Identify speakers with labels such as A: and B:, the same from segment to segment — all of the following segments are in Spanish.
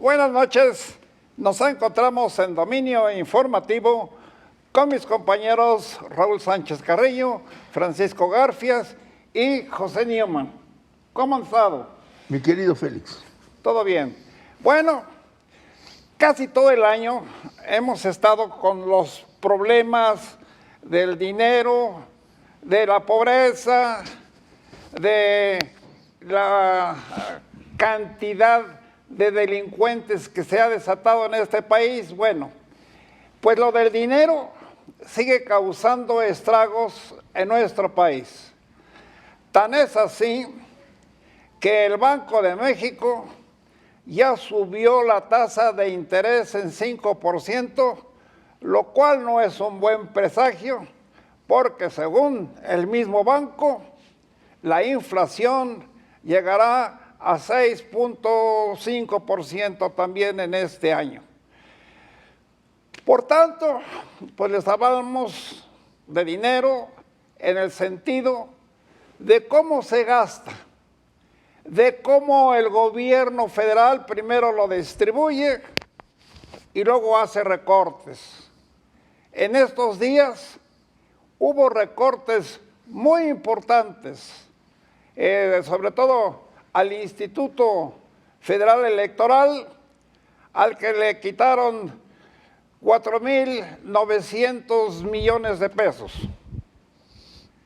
A: Buenas noches, nos encontramos en Dominio Informativo con mis compañeros Raúl Sánchez Carreño, Francisco Garfias y José Newman. ¿Cómo han estado?
B: Mi querido Félix.
A: Todo bien. Bueno, casi todo el año hemos estado con los problemas del dinero, de la pobreza, de la cantidad de delincuentes que se ha desatado en este país. Bueno, pues lo del dinero sigue causando estragos en nuestro país. Tan es así que el Banco de México ya subió la tasa de interés en 5%, lo cual no es un buen presagio, porque según el mismo banco, la inflación llegará a 6.5% también en este año. Por tanto, pues les hablamos de dinero en el sentido de cómo se gasta, de cómo el gobierno federal primero lo distribuye y luego hace recortes. En estos días hubo recortes muy importantes, sobre todo al Instituto Federal Electoral, al que le quitaron 4.900 millones de pesos.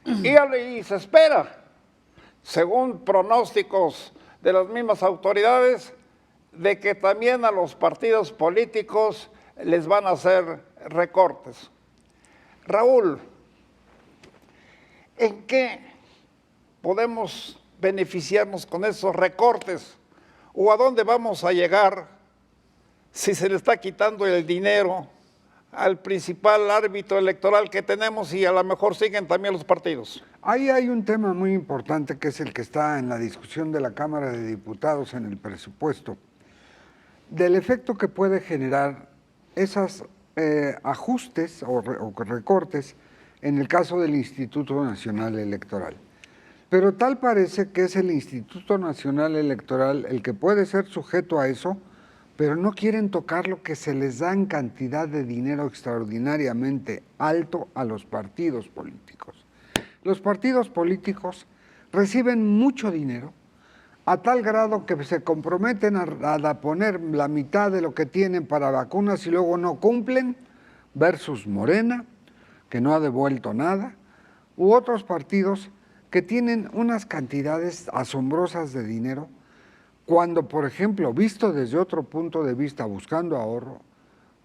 A: Y se espera, según pronósticos de las mismas autoridades, de que también a los partidos políticos les van a hacer recortes. Raúl, ¿en qué podemos beneficiarnos con esos recortes? ¿O a dónde vamos a llegar si se le está quitando el dinero al principal árbitro electoral que tenemos y a lo mejor siguen también los partidos?
C: Ahí hay un tema muy importante que es el que está en la discusión de la Cámara de Diputados en el presupuesto, del efecto que puede generar esos ajustes o recortes en el caso del Instituto Nacional Electoral. Pero tal parece que es el Instituto Nacional Electoral el que puede ser sujeto a eso, pero no quieren tocar lo que se les da en cantidad de dinero extraordinariamente alto a los partidos políticos. Los partidos políticos reciben mucho dinero, a tal grado que se comprometen a poner la mitad de lo que tienen para vacunas y luego no cumplen, versus Morena, que no ha devuelto nada, u otros partidos que tienen unas cantidades asombrosas de dinero, cuando, por ejemplo, visto desde otro punto de vista, buscando ahorro,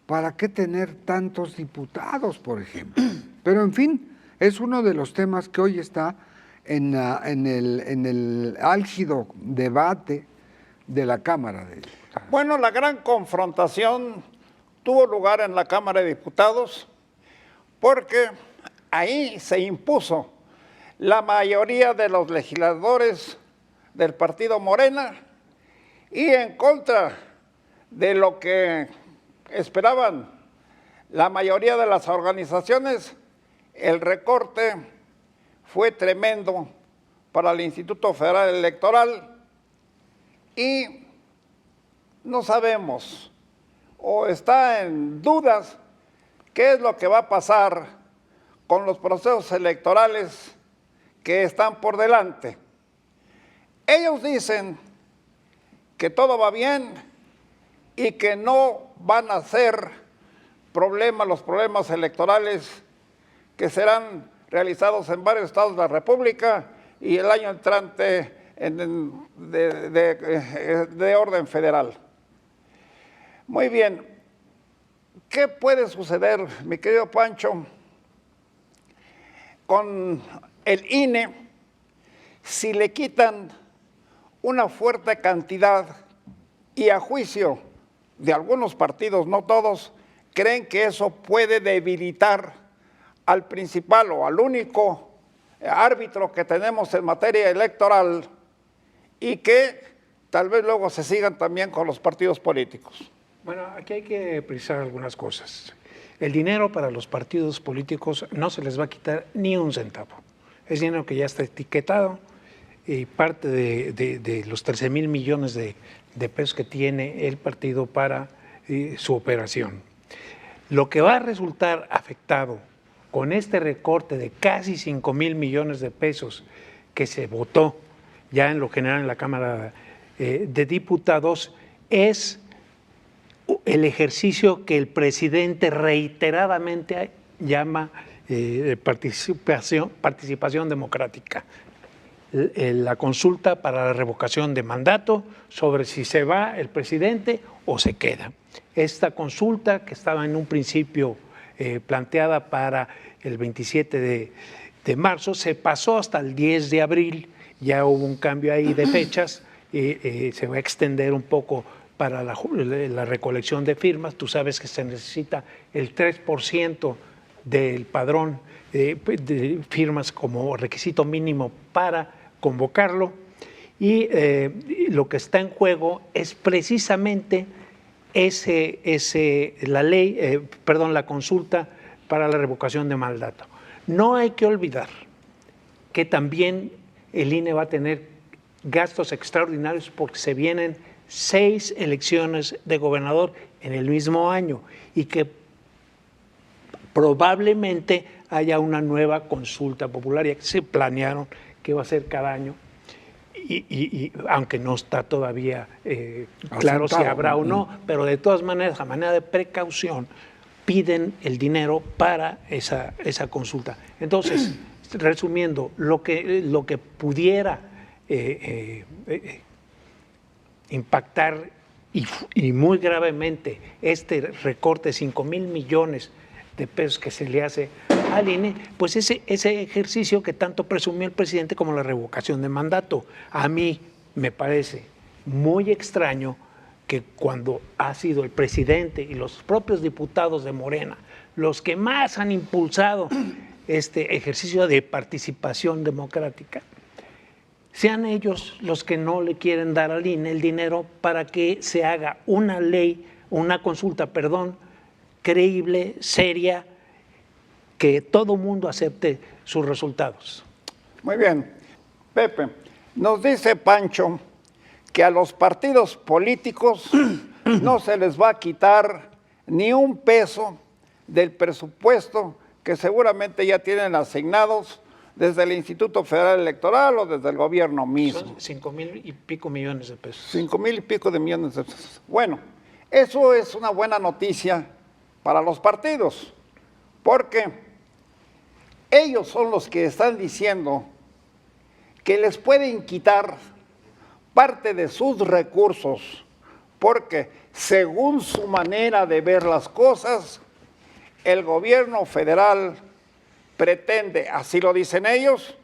C: ¿para qué tener tantos diputados, por ejemplo? Pero, en fin, es uno de los temas que hoy está en el álgido debate de la Cámara de Diputados.
A: Bueno, la gran confrontación tuvo lugar en la Cámara de Diputados porque ahí se impuso la mayoría de los legisladores del partido Morena y en contra de lo que esperaban la mayoría de las organizaciones, el recorte fue tremendo para el Instituto Federal Electoral y no sabemos o está en dudas qué es lo que va a pasar con los procesos electorales que están por delante. Ellos dicen que todo va bien y que no van a ser los problemas electorales que serán realizados en varios estados de la República y el año entrante de orden federal. Muy bien, ¿qué puede suceder, mi querido Pancho, con el INE si le quitan una fuerte cantidad y a juicio de algunos partidos, no todos, creen que eso puede debilitar al principal o al único árbitro que tenemos en materia electoral y que tal vez luego se sigan también con los partidos políticos?
D: Bueno, aquí hay que precisar algunas cosas. El dinero para los partidos políticos no se les va a quitar ni un centavo. Es dinero que ya está etiquetado parte de los 13,000 millones de pesos que tiene el partido para su operación. Lo que va a resultar afectado con este recorte de casi 5,000 millones de pesos que se votó ya en lo general en la Cámara de Diputados es el ejercicio que el presidente reiteradamente llama participación democrática. La consulta para la revocación de mandato sobre si se va el presidente o se queda. Esta consulta, que estaba en un principio planteada para el 27 de marzo, se pasó hasta el 10 de abril, ya hubo un cambio ahí de fechas, se va a extender un poco para la recolección de firmas. Tú sabes que se necesita el 3% del padrón de firmas como requisito mínimo para convocarlo, y lo que está en juego es precisamente la consulta para la revocación de mandato. No hay que olvidar que también el INE va a tener gastos extraordinarios porque se vienen 6 elecciones de gobernador en el mismo año y que probablemente haya una nueva consulta popular, ya que se planearon que va a ser cada año, y aunque no está todavía claro si habrá o no, pero de todas maneras, a manera de precaución, piden el dinero para esa consulta. Entonces, resumiendo, lo que pudiera impactar y muy gravemente este recorte de 5,000 millones de pesos que se le hace al INE, pues ese ejercicio que tanto presumió el presidente como la revocación de mandato. A mí me parece muy extraño que cuando ha sido el presidente y los propios diputados de Morena los que más han impulsado este ejercicio de participación democrática, sean ellos los que no le quieren dar al INE el dinero para que se haga una consulta, creíble, seria, que todo mundo acepte sus resultados.
A: Muy bien. Pepe, nos dice Pancho que a los partidos políticos no se les va a quitar ni un peso del presupuesto que seguramente ya tienen asignados desde el Instituto Federal Electoral o desde el gobierno mismo.
D: Son 5,000 y pico millones de pesos.
A: 5,000 y pico de millones de pesos. Bueno, eso es una buena noticia para los partidos, porque ellos son los que están diciendo que les pueden quitar parte de sus recursos, porque según su manera de ver las cosas, el gobierno federal pretende, así lo dicen ellos,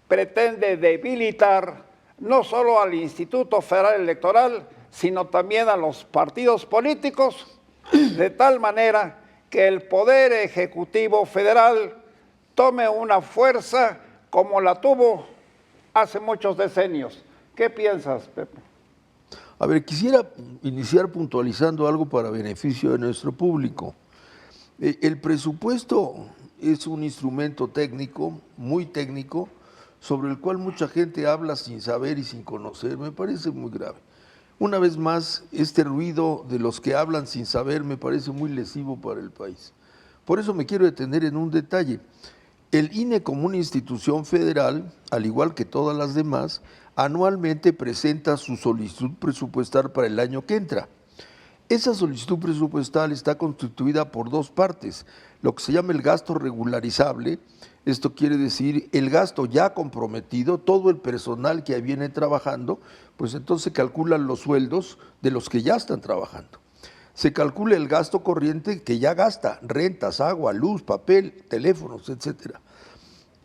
A: pretende debilitar no solo al Instituto Federal Electoral, sino también a los partidos políticos, de tal manera que el Poder Ejecutivo Federal tome una fuerza como la tuvo hace muchos decenios. ¿Qué piensas, Pepe?
B: A ver, quisiera iniciar puntualizando algo para beneficio de nuestro público. El presupuesto es un instrumento técnico, muy técnico, sobre el cual mucha gente habla sin saber y sin conocer. Me parece muy grave. Una vez más, este ruido de los que hablan sin saber me parece muy lesivo para el país. Por eso me quiero detener en un detalle. El INE, como una institución federal, al igual que todas las demás, anualmente presenta su solicitud presupuestal para el año que entra. Esa solicitud presupuestal está constituida por 2 partes, lo que se llama el gasto regularizable. Esto quiere decir el gasto ya comprometido, todo el personal que viene trabajando, pues entonces se calculan los sueldos de los que ya están trabajando. Se calcula el gasto corriente que ya gasta, rentas, agua, luz, papel, teléfonos, etcétera.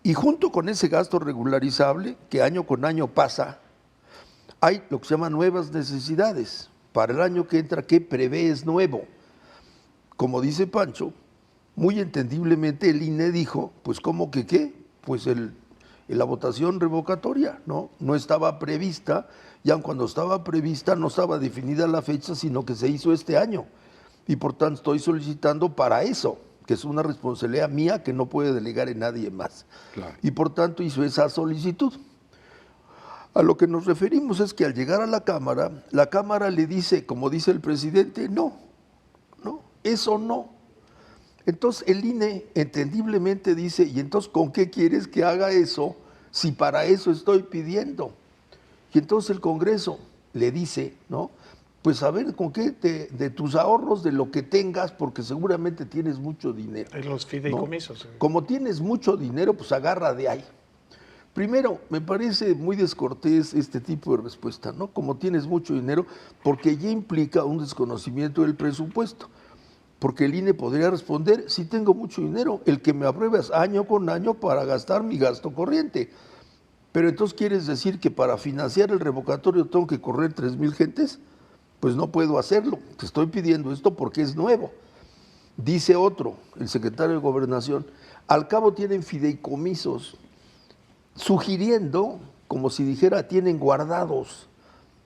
B: Y junto con ese gasto regularizable, que año con año pasa, hay lo que se llama nuevas necesidades. Para el año que entra, ¿qué prevé es nuevo? Como dice Pancho, muy entendiblemente el INE dijo, pues ¿cómo que qué? Pues la votación revocatoria, ¿no? No estaba prevista, y aun cuando estaba prevista no estaba definida la fecha, sino que se hizo este año. Y por tanto estoy solicitando para eso, que es una responsabilidad mía que no puede delegar en nadie más. Claro. Y por tanto hizo esa solicitud. A lo que nos referimos es que al llegar a la Cámara le dice, como dice el presidente, no, eso no. Entonces el INE entendiblemente dice, ¿y entonces con qué quieres que haga eso si para eso estoy pidiendo? Y entonces el Congreso le dice, ¿no? Pues a ver, ¿con qué de tus ahorros, de lo que tengas, porque seguramente tienes mucho dinero?
D: De los fideicomisos.
B: ¿No? Como tienes mucho dinero, pues agarra de ahí. Primero, me parece muy descortés este tipo de respuesta, ¿no? Como tienes mucho dinero, porque ya implica un desconocimiento del presupuesto. Porque el INE podría responder, sí tengo mucho dinero, el que me apruebas año con año para gastar mi gasto corriente. Pero entonces quieres decir que para financiar el revocatorio tengo que correr 3,000 gentes, pues no puedo hacerlo, te estoy pidiendo esto porque es nuevo. Dice otro, el secretario de Gobernación, al cabo tienen fideicomisos, sugiriendo, como si dijera, tienen guardados.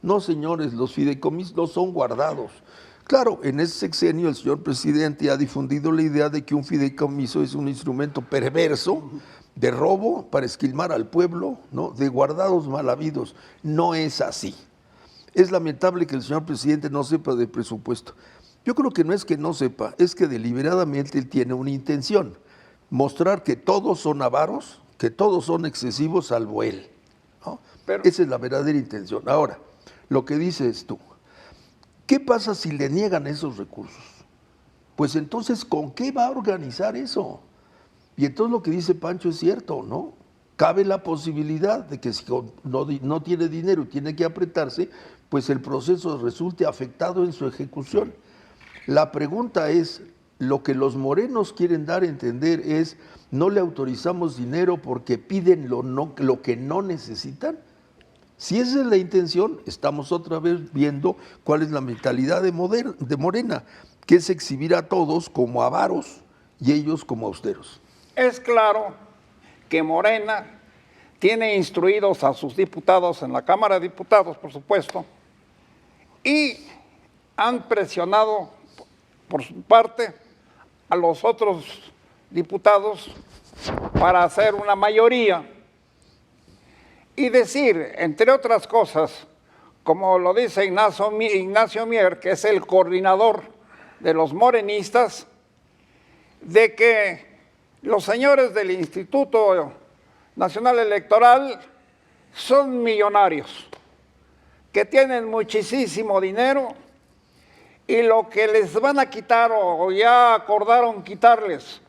B: No, señores, los fideicomisos no son guardados. Claro, en ese sexenio el señor presidente ha difundido la idea de que un fideicomiso es un instrumento perverso de robo para esquilmar al pueblo, ¿no? De guardados mal habidos. No es así. Es lamentable que el señor presidente no sepa de presupuesto. Yo creo que no es que no sepa, es que deliberadamente él tiene una intención, mostrar que todos son avaros, que todos son excesivos salvo él, ¿no? Pero esa es la verdadera intención. Ahora, lo que dices tú, ¿qué pasa si le niegan esos recursos? Pues entonces, ¿con qué va a organizar eso? Y entonces lo que dice Pancho es cierto, ¿no? Cabe la posibilidad de que si no tiene dinero y tiene que apretarse, pues el proceso resulte afectado en su ejecución. La pregunta es, lo que los morenos quieren dar a entender es, no le autorizamos dinero porque piden lo que no necesitan. Si esa es la intención, estamos otra vez viendo cuál es la mentalidad de Morena, que es exhibir a todos como avaros y ellos como austeros.
A: Es claro que Morena tiene instruidos a sus diputados en la Cámara de Diputados, por supuesto, y han presionado por su parte a los otros diputados para hacer una mayoría y decir, entre otras cosas, como lo dice Ignacio Mier, que es el coordinador de los morenistas, de que los señores del Instituto Nacional Electoral son millonarios, que tienen muchísimo dinero y lo que les van a quitar o ya acordaron quitarles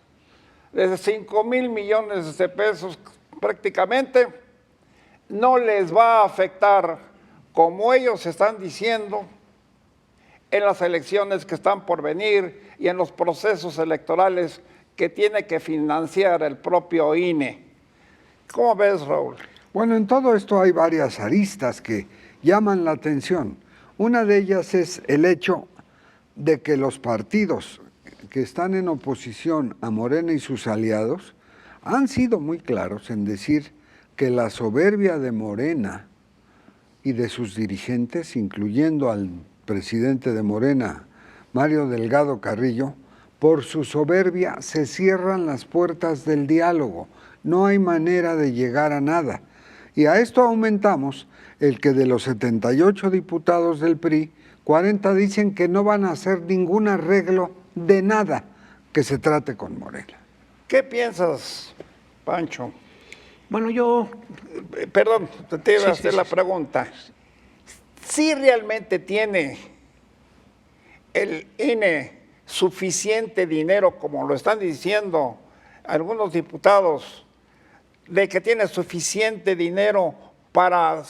A: de 5,000 millones de pesos prácticamente, no les va a afectar, como ellos están diciendo, en las elecciones que están por venir y en los procesos electorales que tiene que financiar el propio INE. ¿Cómo ves, Raúl?
C: Bueno, en todo esto hay varias aristas que llaman la atención. Una de ellas es el hecho de que los partidos que están en oposición a Morena y sus aliados han sido muy claros en decir que la soberbia de Morena y de sus dirigentes, incluyendo al presidente de Morena, Mario Delgado Carrillo, por su soberbia se cierran las puertas del diálogo. No hay manera de llegar a nada. Y a esto aumentamos el que de los 78 diputados del PRI, 40 dicen que no van a hacer ningún arreglo de nada que se trate con Morena.
A: ¿Qué piensas, Pancho?
D: Bueno, yo...
A: Perdón, te iba a hacer la pregunta. ¿Sí realmente tiene el INE suficiente dinero, como lo están diciendo algunos diputados, de que tiene suficiente dinero para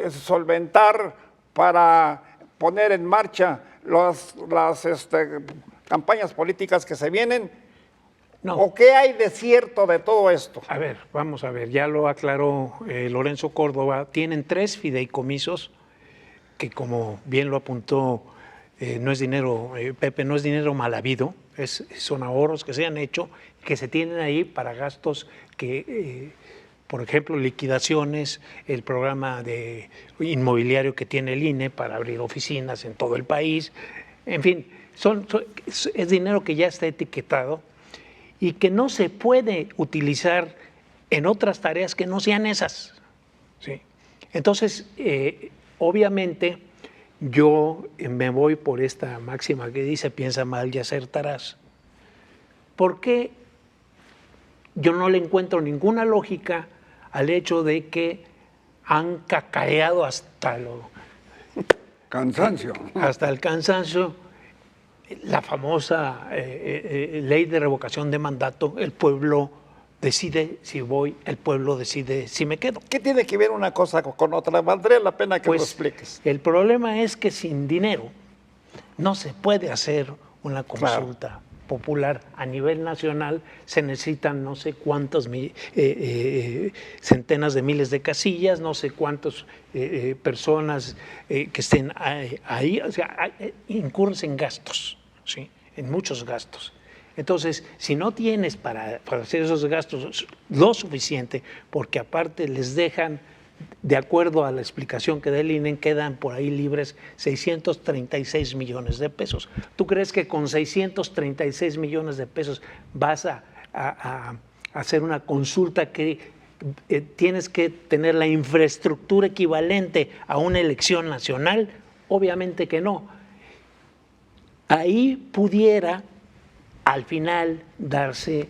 A: solventar, para poner en marcha las campañas políticas que se vienen?
D: No.
A: ¿O qué hay de cierto de todo esto?
D: A ver, vamos a ver, ya lo aclaró Lorenzo Córdoba, tienen 3 fideicomisos que, como bien lo apuntó, no es dinero, Pepe, no es dinero mal habido, son ahorros que se han hecho, que se tienen ahí para gastos que, por ejemplo, liquidaciones, el programa de inmobiliario que tiene el INE para abrir oficinas en todo el país, en fin, es dinero que ya está etiquetado y que no se puede utilizar en otras tareas que no sean esas. Entonces, obviamente, yo me voy por esta máxima que dice, piensa mal y acertarás. ¿Por qué yo no le encuentro ninguna lógica al hecho de que han cacareado hasta el cansancio la famosa ley de revocación de mandato? El pueblo decide si voy, el pueblo decide si me quedo.
A: ¿Qué tiene que ver una cosa con otra? Valdría la pena que lo expliques.
D: El problema es que sin dinero no se puede hacer una consulta popular a nivel nacional. Se necesitan no sé cuántas centenas de miles de casillas, no sé cuántas personas que estén ahí. O sea, incurres en gastos, ¿sí? En muchos gastos. Entonces, si no tienes para hacer esos gastos lo suficiente, porque aparte les dejan, de acuerdo a la explicación que da el INE, quedan por ahí libres 636 millones de pesos. ¿Tú crees que con 636 millones de pesos vas a hacer una consulta que tienes que tener la infraestructura equivalente a una elección nacional? Obviamente que no. Ahí pudiera al final darse,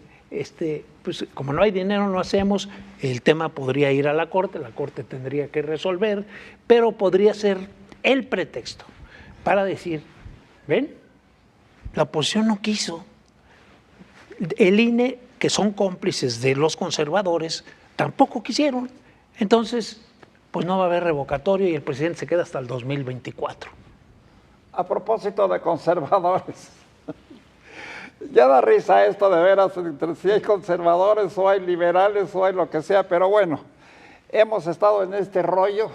D: pues como no hay dinero, no hacemos, el tema podría ir a la Corte tendría que resolver, pero podría ser el pretexto para decir, ven, la oposición no quiso, el INE, que son cómplices de los conservadores, tampoco quisieron, entonces pues no va a haber revocatorio y el presidente se queda hasta el 2024.
A: A propósito de conservadores, ya da risa esto de veras, entre si hay conservadores o hay liberales o hay lo que sea, pero bueno, hemos estado en este rollo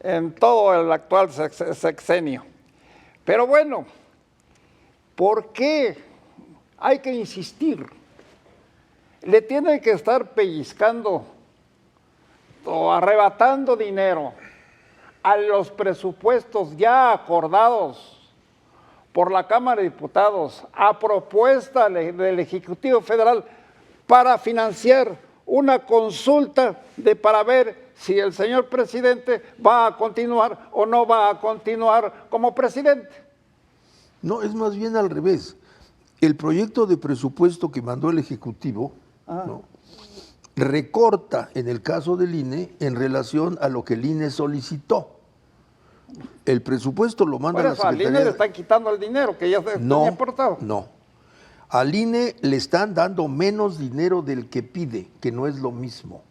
A: en todo el actual sexenio. Pero bueno, ¿por qué hay que insistir? Le tienen que estar pellizcando o arrebatando dinero a los presupuestos ya acordados por la Cámara de Diputados a propuesta del Ejecutivo Federal para financiar una consulta para ver si el señor presidente va a continuar o no va a continuar como presidente.
B: No, es más bien al revés. El proyecto de presupuesto que mandó el Ejecutivo, ¿no?, recorta, en el caso del INE, en relación a lo que el INE solicitó. El presupuesto lo manda la Secretaría.
A: Al INE le están quitando el dinero que ya se tenía aportado.
B: No, al INE le están dando menos dinero del que pide, que no es lo mismo.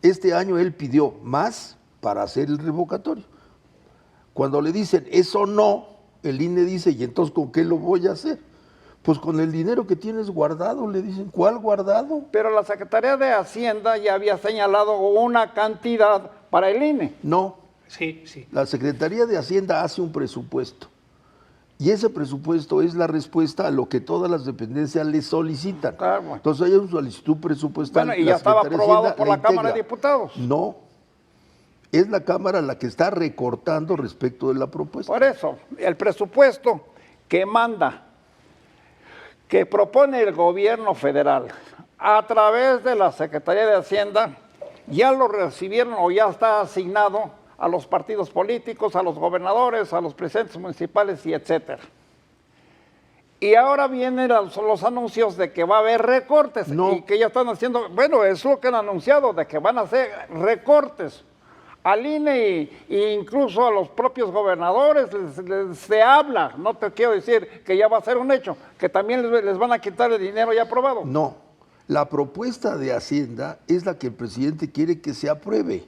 B: Este año él pidió más para hacer el revocatorio. Cuando le dicen eso no, el INE dice, ¿y entonces con qué lo voy a hacer? Pues con el dinero que tienes guardado, le dicen. ¿Cuál guardado?
A: Pero la Secretaría de Hacienda ya había señalado una cantidad para el INE.
B: No.
D: Sí.
B: La Secretaría de Hacienda hace un presupuesto y ese presupuesto es la respuesta a lo que todas las dependencias le solicitan.
A: Claro.
B: Entonces hay una solicitud presupuestal.
A: Bueno, y ya estaba aprobado por la Cámara de Diputados.
B: No, es la Cámara la que está recortando respecto de la propuesta.
A: Por eso, el presupuesto que propone el gobierno federal a través de la Secretaría de Hacienda, ya lo recibieron o ya está asignado a los partidos políticos, a los gobernadores, a los presidentes municipales y etcétera. Y ahora vienen los anuncios de que va a haber recortes y que ya están haciendo, bueno, es lo que han anunciado, de que van a hacer recortes al INE e incluso a los propios gobernadores se habla, no te quiero decir que ya va a ser un hecho, que también les van a quitar el dinero ya aprobado.
B: No, la propuesta de Hacienda es la que el presidente quiere que se apruebe.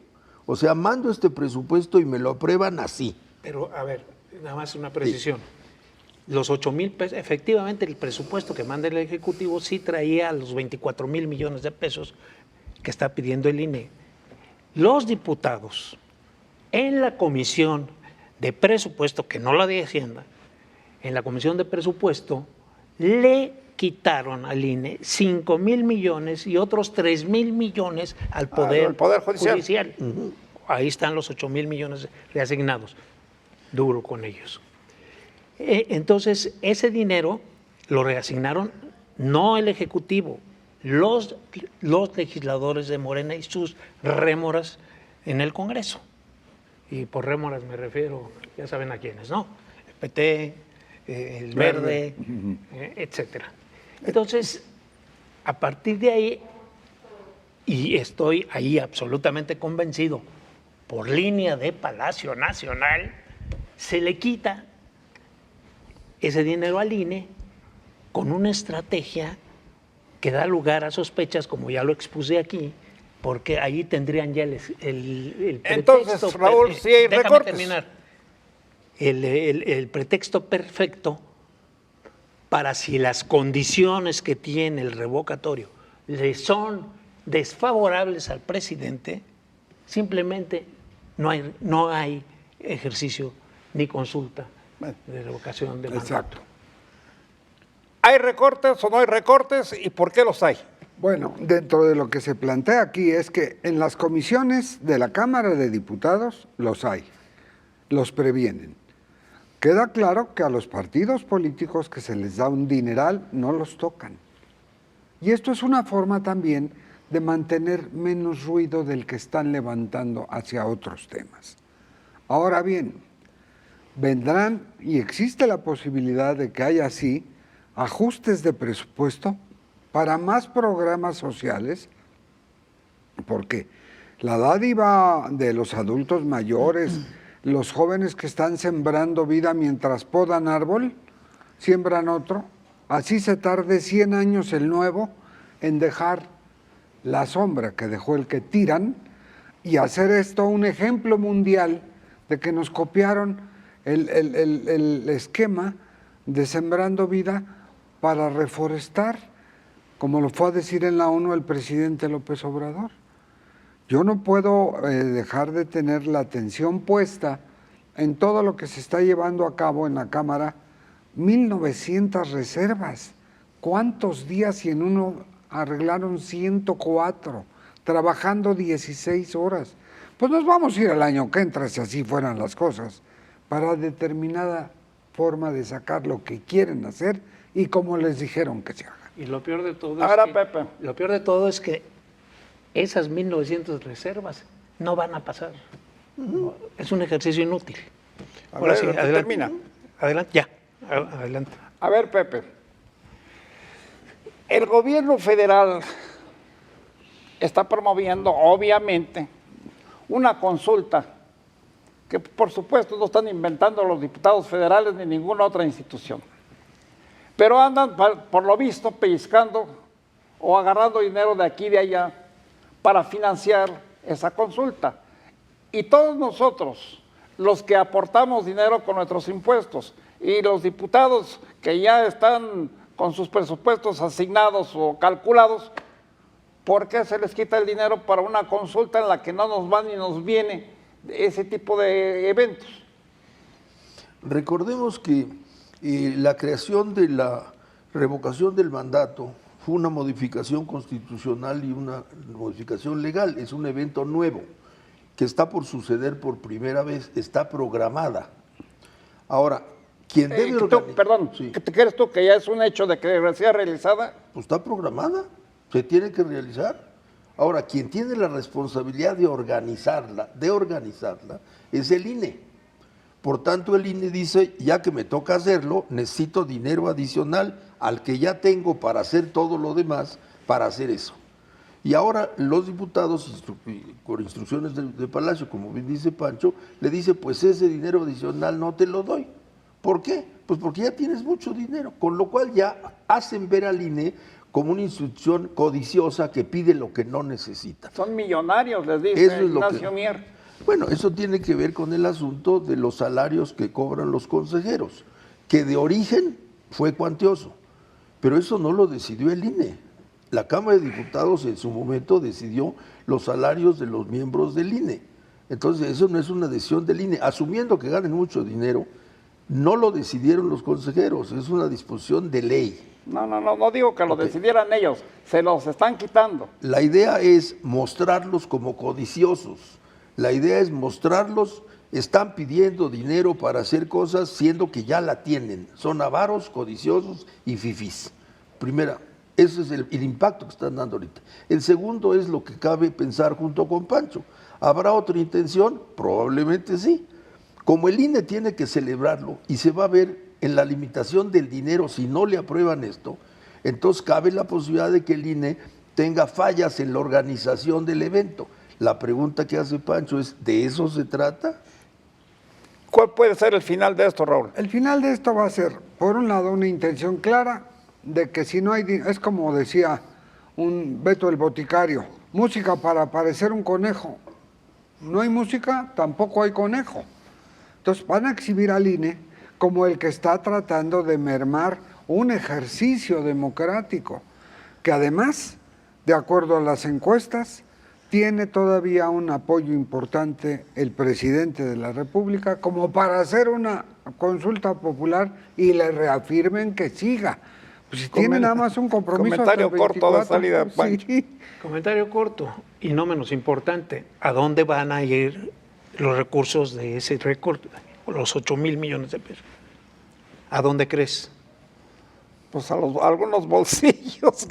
B: O sea, mando este presupuesto y me lo aprueban así.
D: Pero, a ver, nada más una precisión. Sí. Los 8,000 pesos, efectivamente el presupuesto que manda el Ejecutivo sí traía los 24,000 millones de pesos que está pidiendo el INE. Los diputados en la Comisión de Presupuesto, que no la de Hacienda, en la Comisión de Presupuesto le quitaron al INE 5,000 millones y otros 3,000 millones al Poder Judicial. Ahí están los 8,000 millones reasignados. Duro con ellos. Entonces, ese dinero lo reasignaron no el Ejecutivo, los legisladores de Morena y sus rémoras en el Congreso. Y por rémoras me refiero, ya saben a quiénes, ¿no? El PT, el Verde, etcétera. Entonces, a partir de ahí, y estoy ahí absolutamente convencido, por línea de Palacio Nacional, se le quita ese dinero al INE con una estrategia que da lugar a sospechas, como ya lo expuse aquí, porque ahí tendrían ya el pretexto.
A: Entonces, Raúl, sí hay
D: déjame
A: recortes.
D: terminar. El pretexto perfecto para, si las condiciones que tiene el revocatorio le son desfavorables al presidente, simplemente no hay ejercicio ni consulta de revocación del mandato.
C: Exacto.
A: ¿Hay recortes o no hay recortes y por qué los hay?
C: Bueno, dentro de lo que se plantea aquí es que en las comisiones de la Cámara de Diputados los hay, los previenen. Queda claro que a los partidos políticos que se les da un dineral no los tocan. Y esto es una forma también de mantener menos ruido del que están levantando hacia otros temas. Ahora bien, vendrán y existe la posibilidad de que haya así ajustes de presupuesto para más programas sociales, porque la dádiva de los adultos mayores, los jóvenes que están sembrando vida mientras podan árbol, siembran otro, así se tarde 100 años el nuevo en dejar la sombra que dejó el que tiran y hacer esto un ejemplo mundial de que nos copiaron el esquema de sembrando vida para reforestar, como lo fue a decir en la ONU el presidente López Obrador. Yo no puedo dejar de tener la atención puesta en todo lo que se está llevando a cabo en la Cámara. 1,900 reservas. ¿Cuántos días y en uno arreglaron 104? Trabajando 16 horas. Pues nos vamos a ir al año que entra, si así fueran las cosas, para determinada forma de sacar lo que quieren hacer y como les dijeron que se haga.
D: Y lo peor de todo
A: Ahora,
D: es que,
A: Pepe.
D: lo peor de todo es que esas 1,900 reservas no van a pasar. Es un ejercicio inútil.
A: A ver, termina.
D: Adelante, ya. Adelante.
A: A ver, Pepe. El gobierno federal está promoviendo, obviamente, una consulta que, por supuesto, no están inventando los diputados federales ni ninguna otra institución. Pero andan, por lo visto, pellizcando o agarrando dinero de aquí y de allá para financiar esa consulta. Y todos nosotros, los que aportamos dinero con nuestros impuestos, y los diputados que ya están con sus presupuestos asignados o calculados, ¿por qué se les quita el dinero para una consulta en la que no nos va ni nos viene ese tipo de eventos?
B: Recordemos que la creación de la revocación del mandato fue una modificación constitucional y una modificación legal, es un evento nuevo que está por suceder por primera vez, está programada. Ahora, quien debe organizar...
A: Perdón,
B: Sí.
A: ¿qué te crees tú que ya es un hecho de que sea realizada?
B: Pues está programada, se tiene que realizar. Ahora, quien tiene la responsabilidad de organizarla es el INE. Por tanto, el INE dice, ya que me toca hacerlo, necesito dinero adicional al que ya tengo para hacer todo lo demás, para hacer eso. Y ahora los diputados, por instrucciones de Palacio, como bien dice Pancho, le dice, pues ese dinero adicional no te lo doy. ¿Por qué? Pues porque ya tienes mucho dinero, con lo cual ya hacen ver al INE como una institución codiciosa que pide lo que no necesita.
A: Son millonarios, les dice
B: Eso es lo
A: Ignacio
B: que-
A: Mier.
B: Bueno, eso tiene que ver con el asunto de los salarios que cobran los consejeros, que de origen fue cuantioso, pero eso no lo decidió el INE. La Cámara de Diputados en su momento decidió los salarios de los miembros del INE. Entonces, eso no es una decisión del INE. Asumiendo que ganen mucho dinero, no lo decidieron los consejeros, es una disposición de ley.
A: No digo que lo decidieran ellos, se los están quitando.
B: La idea es mostrarlos como codiciosos. La idea es mostrarlos, están pidiendo dinero para hacer cosas siendo que ya la tienen. Son avaros, codiciosos y fifís. Primera, ese es el impacto que están dando ahorita. El segundo es lo que cabe pensar junto con Pancho. ¿Habrá otra intención? Probablemente sí. Como el INE tiene que celebrarlo y se va a ver en la limitación del dinero si no le aprueban esto, entonces cabe la posibilidad de que el INE tenga fallas en la organización del evento. La pregunta que hace Pancho es, ¿de eso se trata?
A: ¿Cuál puede ser el final de esto, Raúl?
C: El final de esto va a ser, por un lado, una intención clara de que si no hay, es como decía un Beto el Boticario, música para parecer un conejo. No hay música, tampoco hay conejo. Entonces van a exhibir al INE como el que está tratando de mermar un ejercicio democrático, que además, de acuerdo a las encuestas, tiene todavía un apoyo importante el presidente de la República como para hacer una consulta popular y le reafirmen que siga. Pues si tiene nada más un compromiso
A: comentario
C: hasta el
A: corto de
C: 24,
A: salida,
C: pues,
A: Pancho.
C: sí.
D: Comentario corto y no menos importante, ¿a dónde van a ir los recursos de ese récord, los 8,000 millones de pesos? ¿A dónde crees?
A: Pues a algunos bolsillos.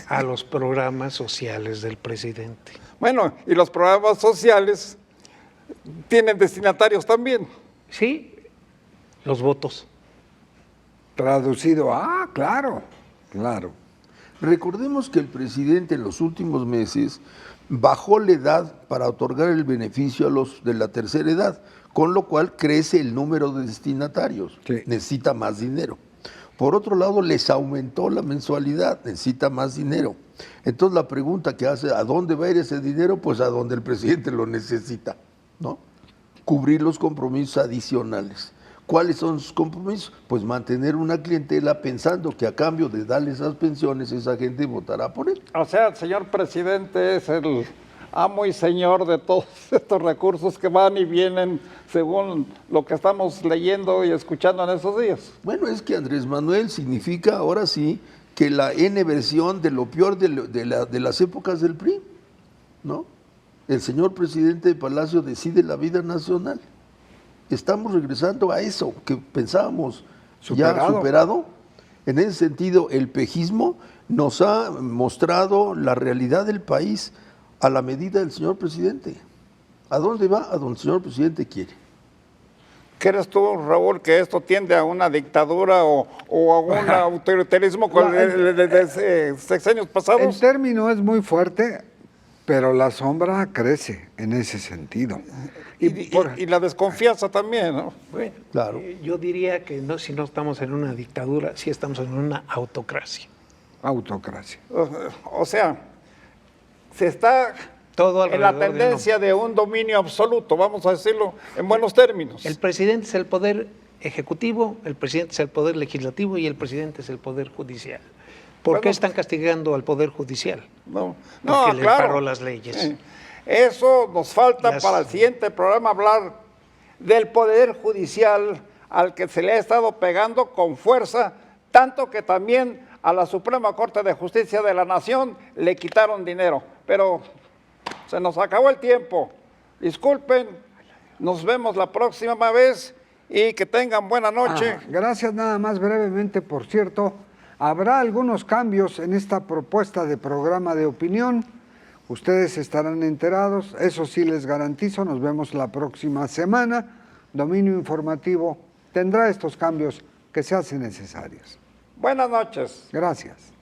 D: A los programas sociales del presidente.
A: Bueno, y los programas sociales tienen destinatarios también.
D: Sí, los votos.
C: Traducido, claro, claro.
B: Recordemos que el presidente en los últimos meses bajó la edad para otorgar el beneficio a los de la tercera edad, con lo cual crece el número de destinatarios,
C: Sí.
B: necesita más dinero. Por otro lado, les aumentó la mensualidad, necesita más dinero. Entonces la pregunta que hace, ¿a dónde va a ir ese dinero? Pues a donde el presidente lo necesita, ¿no? Cubrir los compromisos adicionales. ¿Cuáles son sus compromisos? Pues mantener una clientela pensando que a cambio de darle esas pensiones, esa gente votará por él.
A: O sea, el señor presidente es el amo y señor de todos estos recursos que van y vienen según lo que estamos leyendo y escuchando en esos días.
B: Bueno, es que Andrés Manuel significa ahora sí que la N versión de lo peor de las épocas del PRI, ¿no? El señor presidente de Palacio decide la vida nacional. Estamos regresando a eso que pensábamos ya superado. En ese sentido, el pejismo nos ha mostrado la realidad del país a la medida del señor presidente. ¿A dónde va? A donde el señor presidente quiere.
A: ¿Crees tú, Raúl, que esto tiende a una dictadura o a un autoritarismo con de sexenios
C: El
A: pasados?
C: término es muy fuerte, pero la sombra crece en ese sentido.
A: Y la desconfianza también, ¿no?
D: Bueno,
B: Claro.
D: Yo diría que no, si no estamos en una dictadura, sí estamos en una autocracia.
C: Autocracia.
A: O sea, se está
D: Todo
A: en la
D: alrededor de
A: tendencia de un dominio absoluto, vamos a decirlo en buenos términos.
D: El presidente es el poder ejecutivo, el presidente es el poder legislativo y el presidente es el poder judicial. ¿Por
A: Bueno,
D: qué están castigando al poder judicial?
A: No,
D: Porque les
A: claro.
D: paró las leyes.
A: Eso nos falta para el siguiente programa hablar del Poder Judicial al que se le ha estado pegando con fuerza, tanto que también a la Suprema Corte de Justicia de la Nación le quitaron dinero. Pero se nos acabó el tiempo. Disculpen, nos vemos la próxima vez y que tengan buena noche.
C: Gracias, nada más brevemente, por cierto. Habrá algunos cambios en esta propuesta de programa de opinión. Ustedes estarán enterados, eso sí les garantizo. Nos vemos la próxima semana. Dominio Informativo tendrá estos cambios que se hacen necesarios.
A: Buenas noches.
C: Gracias.